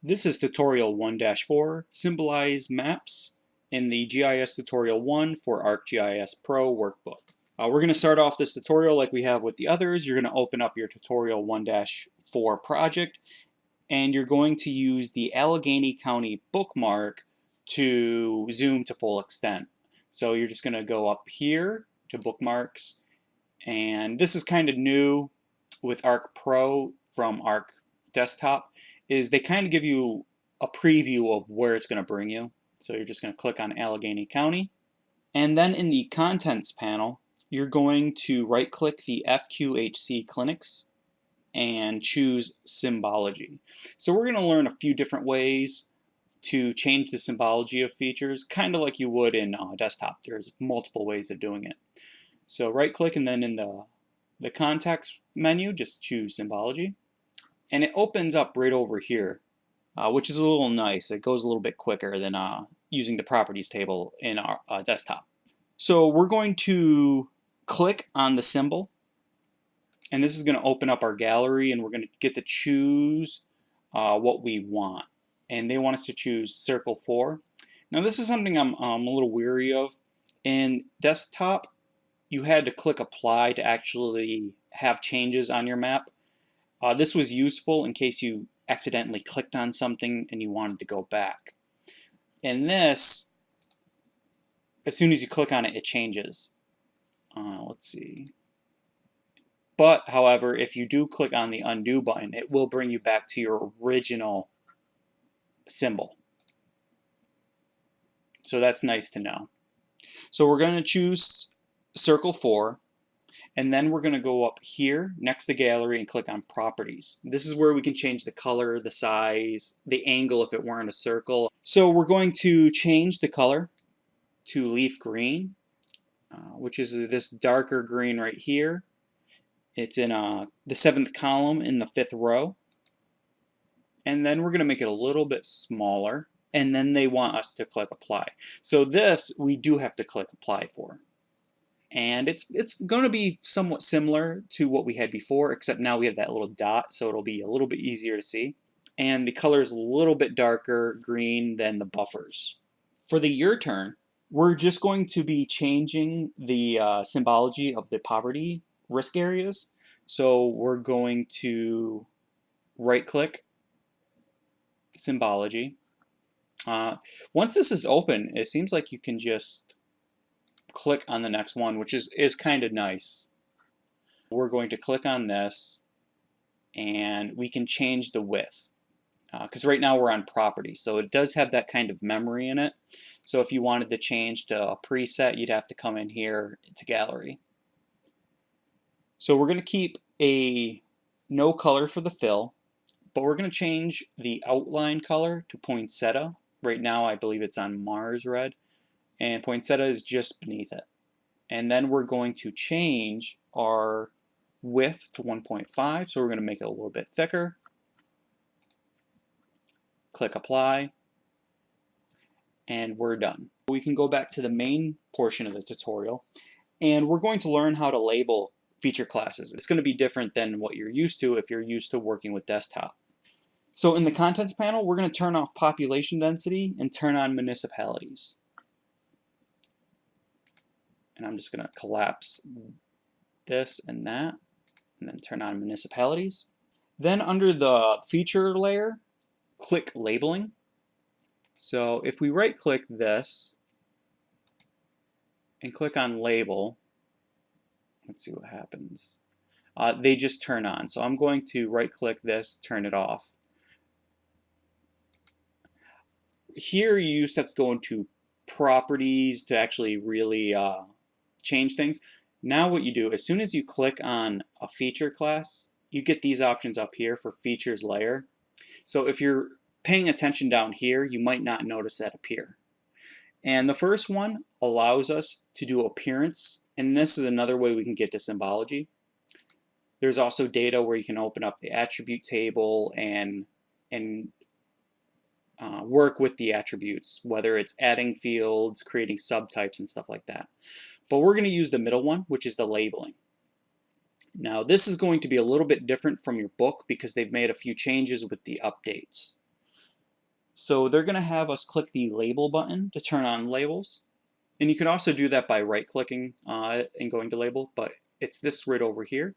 This is tutorial 1-4, Symbolize Maps in the GIS tutorial 1 for ArcGIS Pro workbook. We're going to start off this tutorial like we have with the others. You're going to open up your tutorial 1-4 project and you're going to use the Allegheny County bookmark to zoom to full extent. So you're just going to go up here to bookmarks, and this is kind of new with Arc Pro from Arc Desktop, is they kind of give you a preview of where it's going to bring you. So you're just going to click on Allegheny County, and then in the contents panel you're going to right click the FQHC clinics and choose Symbology. So we're going to learn a few different ways to change the symbology of features, kind of like you would in desktop. There's multiple ways of doing it. So right click, and then in the context menu just choose Symbology, and it opens up right over here, which is a little nice. It goes a little bit quicker than using the properties table in our desktop. So we're going to click on the symbol, and this is going to open up our gallery, and we're going to get to choose what we want. And they want us to choose circle 4. Now this is something I'm a little weary of. In desktop, you had to click apply to actually have changes on your map. This was useful in case you accidentally clicked on something and you wanted to go back. In this, as soon as you click on it, it changes. Let's see. But, however, if you do click on the undo button, it will bring you back to your original symbol. So that's nice to know. So we're going to choose circle 4, and then we're going to go up here next to gallery and click on properties. This is where we can change the color, the size, the angle if it weren't a circle. So we're going to change the color to leaf green, which is this darker green right here. It's in the 7th column in the 5th row. And then we're going to make it a little bit smaller, and then they want us to click apply. So this we do have to click apply for. And it's going to be somewhat similar to what we had before, except now we have that little dot, so it'll be a little bit easier to see. And the color is a little bit darker green than the buffers. For the your turn, we're just going to be changing the symbology of the poverty risk areas. So we're going to right click Symbology. Once this is open, it seems like you can just click on the next one, which is kind of nice. We're going to click on this, and we can change the width, because right now we're on property, so it does have that kind of memory in it. So if you wanted to change to a preset, you'd have to come in here to gallery. So we're going to keep a no color for the fill, but we're going to change the outline color to poinsettia. Right now I believe it's on Mars red, and poinsettia is just beneath it. And then we're going to change our width to 1.5, so we're going to make it a little bit thicker. Click apply, and we're done. We can go back to the main portion of the tutorial, and we're going to learn how to label feature classes. It's going to be different than what you're used to if you're used to working with desktop. So in the contents panel, we're going to turn off population density and turn on municipalities. And I'm just going to collapse this and that, and then turn on municipalities. Then under the feature layer, click labeling. So if we right click this and click on label, let's see what happens. They just turn on. So I'm going to right click this, turn it off. Here you used to have to go into properties to actually really change things. Now what you do, as soon as you click on a feature class, you get these options up here for features layer. So if you're paying attention down here, you might not notice that appear. And the first one allows us to do appearance, and this is another way we can get to symbology. There's also data where you can open up the attribute table and work with the attributes, whether it's adding fields, creating subtypes, and stuff like that. But we're going to use the middle one, which is the labeling. Now this is going to be a little bit different from your book because they've made a few changes with the updates. So they're going to have us click the label button to turn on labels. And you can also do that by right-clicking and going to label, but it's this right over here.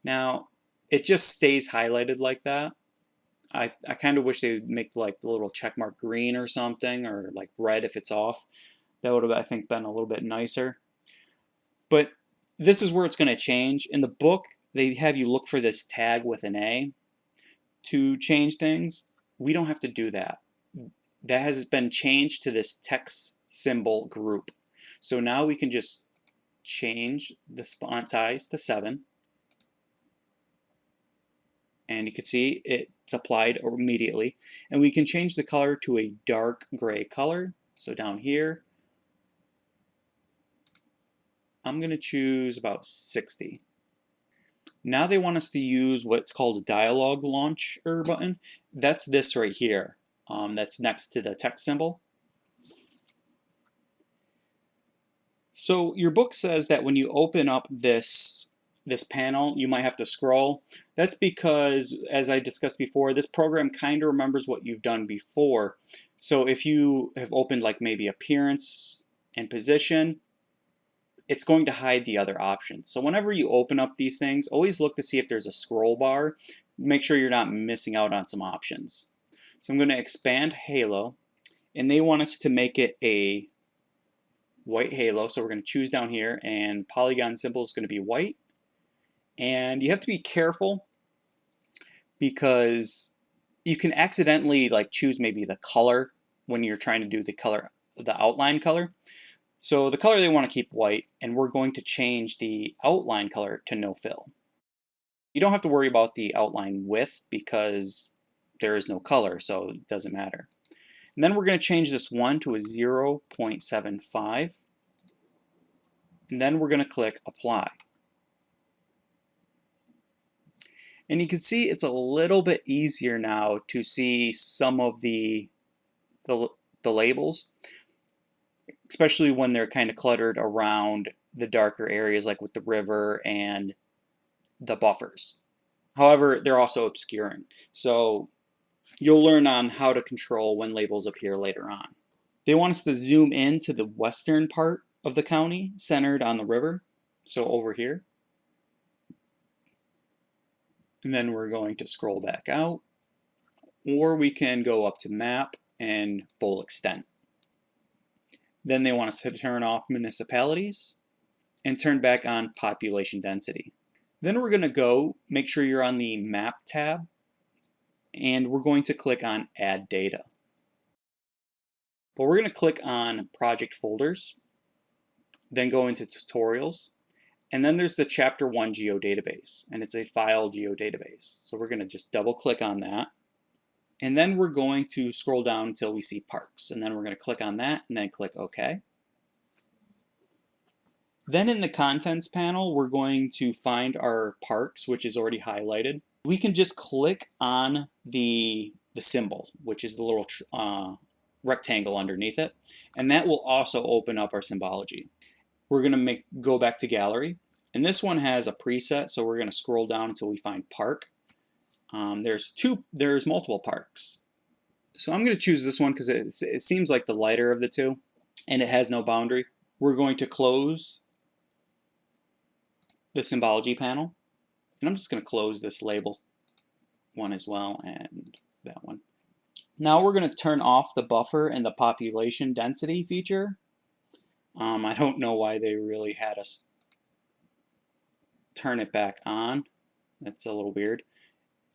Now, it just stays highlighted like that. I kind of wish they would make like the little check mark green or something, or like red if it's off. That would have, I think, been a little bit nicer. But this is where it's going to change. In the book, they have you look for this tag with an A to change things. We don't have to do that. That has been changed to this text symbol group. So now we can just change the font size to 7. And you can see it's applied immediately. And we can change the color to a dark gray color. So down here, I'm going to choose about 60. Now they want us to use what's called a dialog launcher button. That's this right here. That's next to the text symbol. So your book says that when you open up this panel, you might have to scroll. That's because, as I discussed before, this program kind of remembers what you've done before. So if you have opened like maybe appearance and position, it's going to hide the other options. So whenever you open up these things, always look to see if there's a scroll bar. Make sure you're not missing out on some options. So I'm going to expand halo, and they want us to make it a white halo. So we're going to choose down here, and polygon symbol is going to be white. And you have to be careful because you can accidentally like choose maybe the color when you're trying to do the outline color. So the color they want to keep white, and we're going to change the outline color to no fill. You don't have to worry about the outline width because there is no color, so it doesn't matter. And then we're going to change this 1 to a 0.75. And then we're going to click apply. And you can see it's a little bit easier now to see some of the labels, especially when they're kind of cluttered around the darker areas like with the river and the buffers. However, they're also obscuring. So you'll learn on how to control when labels appear later on. They want us to zoom in to the western part of the county, centered on the river. So over here. And then we're going to scroll back out. Or we can go up to map and full extent. Then they want us to turn off municipalities and turn back on population density. Then we're going to make sure you're on the map tab, and we're going to click on add data. But we're going to click on project folders, then go into tutorials, and then there's the chapter 1 geodatabase, and it's a file geodatabase. So we're going to just double click on that. And then we're going to scroll down until we see parks, and then we're going to click on that and then click OK. Then in the contents panel, we're going to find our parks, which is already highlighted. We can just click on the symbol, which is the little rectangle underneath it, and that will also open up our Symbology. We're going to go back to gallery, and this one has a preset, so we're going to scroll down until we find park. There's multiple parks. So I'm going to choose this one because it seems like the lighter of the two, and it has no boundary. We're going to close the Symbology panel, and I'm just going to close this label one as well, and that one. Now we're going to turn off the buffer and the population density feature. I don't know why they really had us turn it back on. That's a little weird.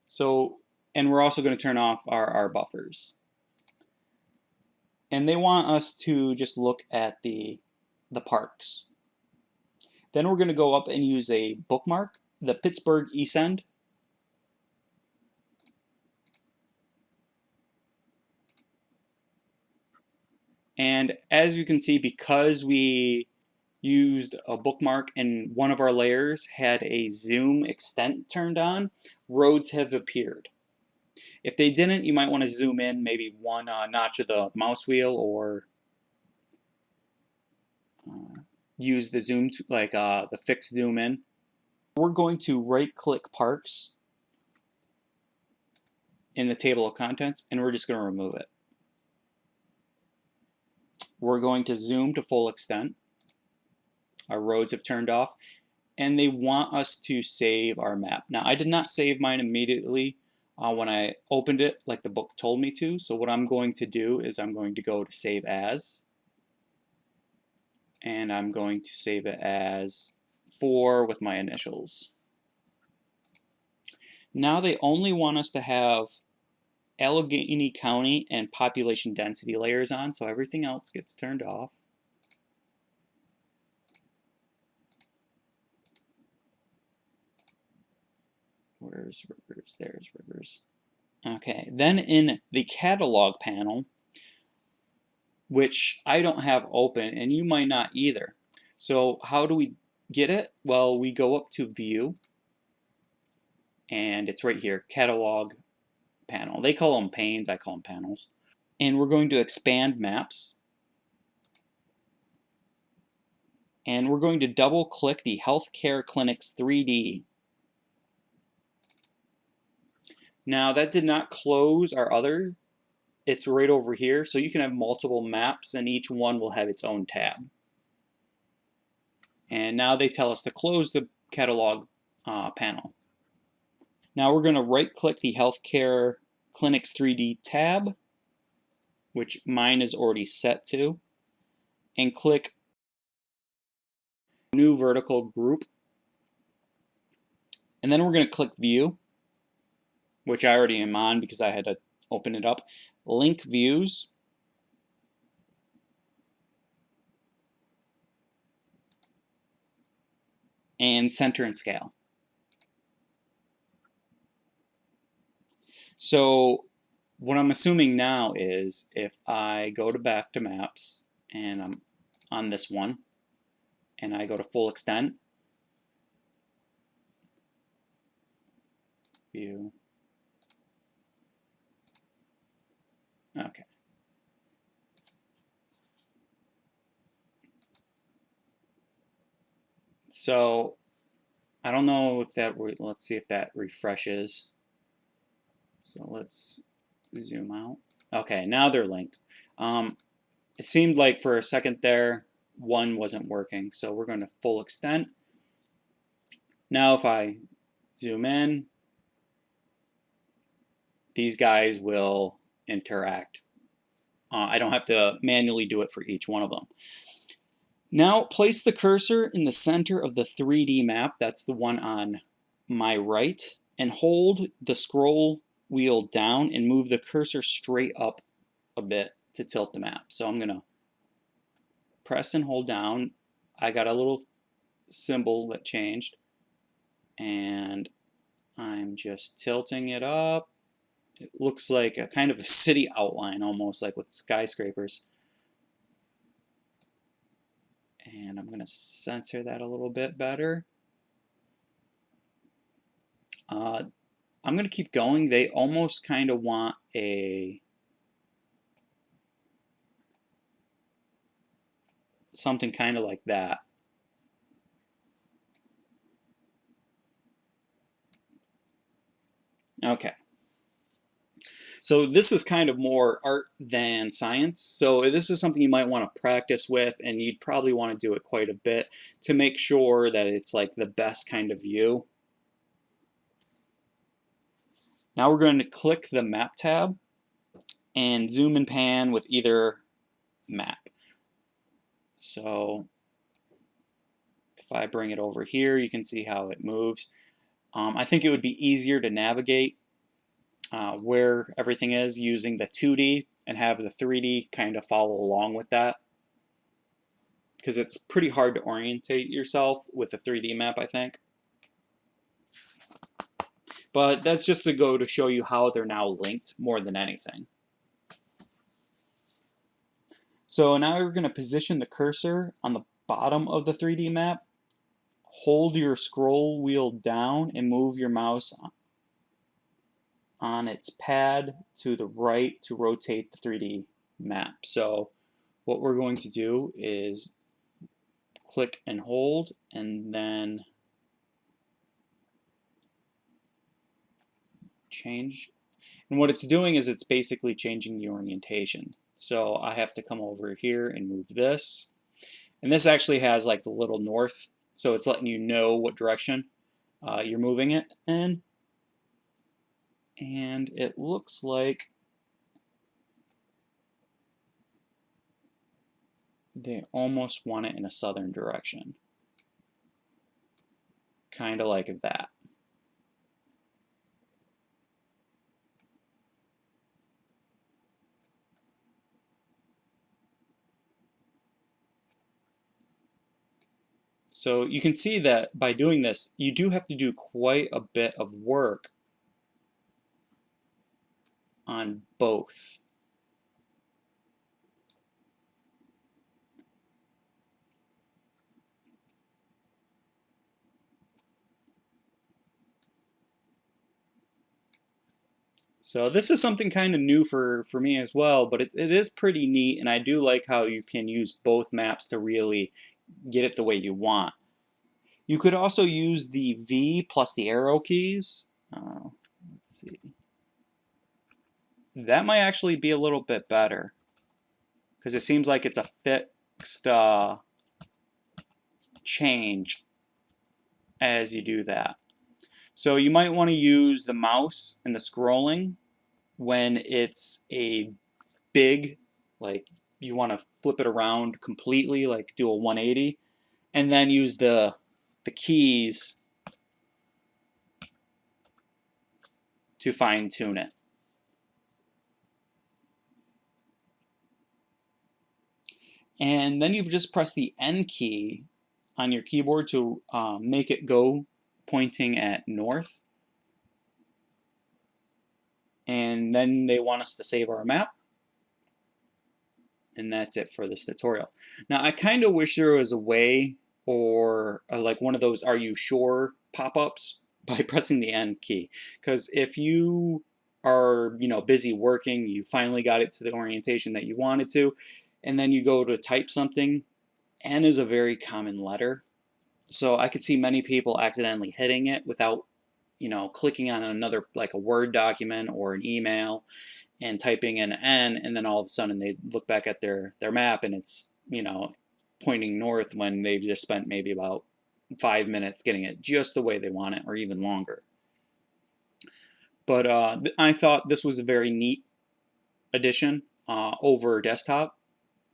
So, and we're also going to turn off our buffers. And they want us to just look at the parks. Then we're going to go up and use a bookmark, the Pittsburgh East End. And as you can see, because we used a bookmark and one of our layers had a zoom extent turned on, roads have appeared. If they didn't, you might want to zoom in maybe one notch of the mouse wheel, or use the zoom to, like the fixed zoom in. We're going to right click parks in the table of contents, and we're just going to remove it. We're going to zoom to full extent. Our roads have turned off, and they want us to save our map. Now, I did not save mine immediately when I opened it like the book told me to, so what I'm going to do is I'm going to go to Save As, and I'm going to save it as 4 with my initials. Now they only want us to have Allegheny County and population density layers on, so everything else gets turned off. Where's Rivers? There's Rivers. Okay, then in the catalog panel, which I don't have open, and you might not either. So how do we get it? Well, we go up to View, and it's right here, Catalog Panel. They call them panes, I call them panels. And we're going to expand Maps. And we're going to double click the Healthcare Clinics 3D. Now that did not close our other, it's right over here, so you can have multiple maps and each one will have its own tab. And now they tell us to close the catalog panel. Now we're going to right click the Healthcare Clinics 3D tab, which mine is already set to, and click New Vertical Group. And then we're going to click View, which I already am on because I had to open it up. Link Views. And Center and Scale. So what I'm assuming now is if I go back to Maps and I'm on this one and I go to full extent, View. Okay. So I don't know if that, let's see if that refreshes. So let's zoom out. Okay, now they're linked. It seemed like for a second there, one wasn't working. So we're going to full extent. Now if I zoom in, these guys will interact. I don't have to manually do it for each one of them. Now place the cursor in the center of the 3D map, that's the one on my right, and hold the scroll wheel down and move the cursor straight up a bit to tilt the map. So I'm going to press and hold down. I got a little symbol that changed, and I'm just tilting it up. It looks like a kind of a city outline, almost like with skyscrapers. And I'm going to center that a little bit better. I'm going to keep going. They almost kind of want something kind of like that. Okay. So this is kind of more art than science. So this is something you might want to practice with, and you'd probably want to do it quite a bit to make sure that it's like the best kind of view. Now we're going to click the Map tab and zoom and pan with either map. So if I bring it over here, you can see how it moves. I think it would be easier to navigate where everything is using the 2D and have the 3D kind of follow along with that, because it's pretty hard to orientate yourself with a 3D map, I think. But that's just to go to show you how they're now linked more than anything. So now we're going to position the cursor on the bottom of the 3D map. Hold your scroll wheel down and move your mouse on its pad to the right to rotate the 3D map. So what we're going to do is click and hold, and then change. And what it's doing is it's basically changing the orientation. So I have to come over here and move this. And this actually has like the little north, so it's letting you know what direction you're moving it in. And it looks like they almost want it in a southern direction. Kind of like that. So you can see that by doing this, you do have to do quite a bit of work on both. So this is something kind of new for me as well, but it is pretty neat, and I do like how you can use both maps to really get it the way you want. You could also use the V plus the arrow keys. Let's see. That might actually be a little bit better, because it seems like it's a fixed change as you do that. So you might want to use the mouse and the scrolling when it's a big, like you want to flip it around completely, like do a 180, and then use the keys to fine tune it. And then you just press the N key on your keyboard to make it go pointing at north. And then they want us to save our map. And that's it for this tutorial. Now I kind of wish there was a way, or like one of those "Are you sure?" pop-ups by pressing the N key. Because if you are busy working, you finally got it to the orientation that you wanted to, and then you go to type something, N is a very common letter. So I could see many people accidentally hitting it without clicking on another, like a Word document or an email, and typing in N, and then all of a sudden they look back at their map and it's pointing north when they've just spent maybe about 5 minutes getting it just the way they want it, or even longer. But I thought this was a very neat addition over desktop,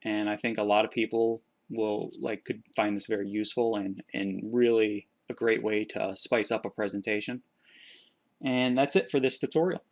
and I think a lot of people could find this very useful and really a great way to spice up a presentation. And that's it for this tutorial.